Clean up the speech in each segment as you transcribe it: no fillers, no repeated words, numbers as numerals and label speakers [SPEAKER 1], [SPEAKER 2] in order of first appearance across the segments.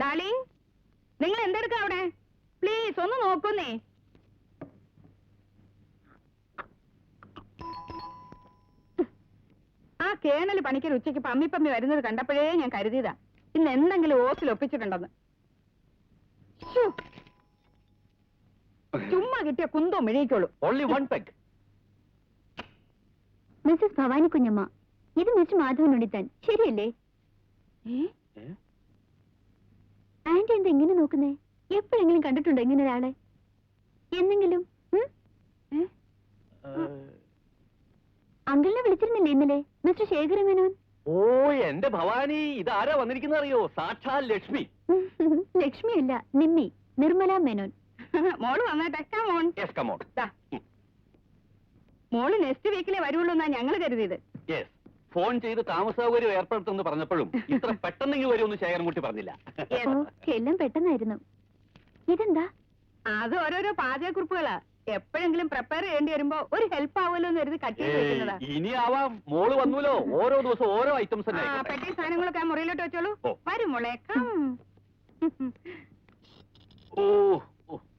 [SPEAKER 1] Darling, നിങ്ങൾ എന്തെടുക്കാം അവിടെ? Please ഒന്ന് നോക്കുന്നേ. ആ കേണൽ പണിക്കൽ ഉച്ചയ്ക്ക് പമ്മി വരുന്നത് കണ്ടപ്പോഴേ ഞാൻ കരുതിയതാ ഇന്ന് എന്തെങ്കിലും ഓസിൽ ഒപ്പിച്ചിട്ടുണ്ടെന്ന്. ചുമ്മാ കിട്ടിയ കുന്തോ മിഴിക്കോളൂ.
[SPEAKER 2] മിസ്സസ് ഭവാനി കുഞ്ഞമ്മ, ഇത് മിസ്റ്റർ മാധവൻ ഉണ്ണിത്താൻ, ശരിയല്ലേ? ആന്റി എന്താ ഇങ്ങനെ നോക്കുന്നേ? എപ്പോഴെങ്കിലും കണ്ടിട്ടുണ്ടോ ഇങ്ങനെ ഒരാളെ? എന്തെങ്കിലും അങ്കിളിനെ വിളിച്ചിരുന്നില്ലേ ഇന്നലെ മിസ്റ്റർ ശേഖര മേനോൻ?
[SPEAKER 3] ഓ എന്റെ ഭവാനി, ഇതാരാ വന്നിരിക്കുന്ന അറിയോ? സാക്ഷാൽ ലക്ഷ്മി.
[SPEAKER 2] ലക്ഷ്മിയല്ല, നിമ്മി, നിർമ്മല മേനോൻ.
[SPEAKER 1] മോള് വന്നാട്ടെ. മോള് നെക്സ്റ്റ് വീക്കിലേ വരുള്ളൂ എന്നാ ഞങ്ങള് കരുതിയത്.
[SPEAKER 3] ഫോൺ ചെയ്ത് താമസ സൗകര്യം ഏർപ്പെടുത്തുമെന്ന് പറഞ്ഞപ്പോഴും ഇത്ര പെട്ടെന്നെങ്കിൽ വരുമെന്ന് ശേഖരൻകുട്ടി പറഞ്ഞില്ല.
[SPEAKER 2] എല്ലാം പെട്ടെന്നായിരുന്നു. ഇതെന്താ?
[SPEAKER 1] അത് ഓരോരോ പാചകക്കുറിപ്പുകളാ. എപ്പോഴെങ്കിലും പ്രിപ്പയർ ചെയ്യേണ്ടി വരുമ്പോ ഒരു ഹെൽപ്പ് ആവുമല്ലോ എന്ന് കരുതി കട്ട് ചെയ്ത് വെക്കുന്നതാ.
[SPEAKER 3] ഇനി ആവാം, മോള് വന്നൂലോ. ഓരോ ദിവസം ഓരോ ഐറ്റംസ്.
[SPEAKER 1] പെട്ടി സാധനങ്ങളൊക്കെ ആ മുറിയിലോട്ട് വെച്ചോളൂ. വരും മോളെ.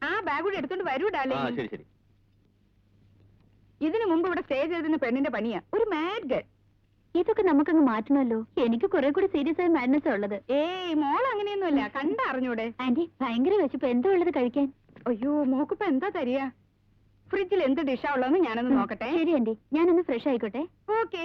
[SPEAKER 1] ആ ബാഗ് കൂടി എടുത്തോണ്ട് വരൂ ഡാർലിംഗ്.
[SPEAKER 3] ശരി ശരി.
[SPEAKER 1] ഇതിനു മുമ്പ് ഇവിടെ സ്റ്റേ ചെയ്തിരുന്ന പെണ്ണിന്റെ പണിയാ, ഒരു മാഡ് ഗേൾ.
[SPEAKER 2] ഇതൊക്കെ നമുക്കങ്ങ് മാറ്റണമല്ലോ. എനിക്ക് കുറെ കൂടി സീരിയസ് ആയ മാഡ്നസ് ഉള്ളത്.
[SPEAKER 1] ഏയ് മോൾ അങ്ങനെയൊന്നുമില്ല, കണ്ടറിഞ്ഞൂടെ?
[SPEAKER 2] ആന്റി, ഭയങ്കര വിശപ്പ്. എന്താ ഉള്ളത് കഴിക്കാൻ?
[SPEAKER 1] അയ്യോ, മോക്കിപ്പോ എന്താ തരിക? ഫ്രിഡ്ജിൽ എന്ത് ഡിഷാ ഉള്ളതെന്ന് ഞാനൊന്ന് നോക്കട്ടെ.
[SPEAKER 2] ശരി ആന്റി, ഞാനൊന്ന് ഫ്രഷ് ആയിക്കോട്ടെ.
[SPEAKER 1] ഓക്കെ.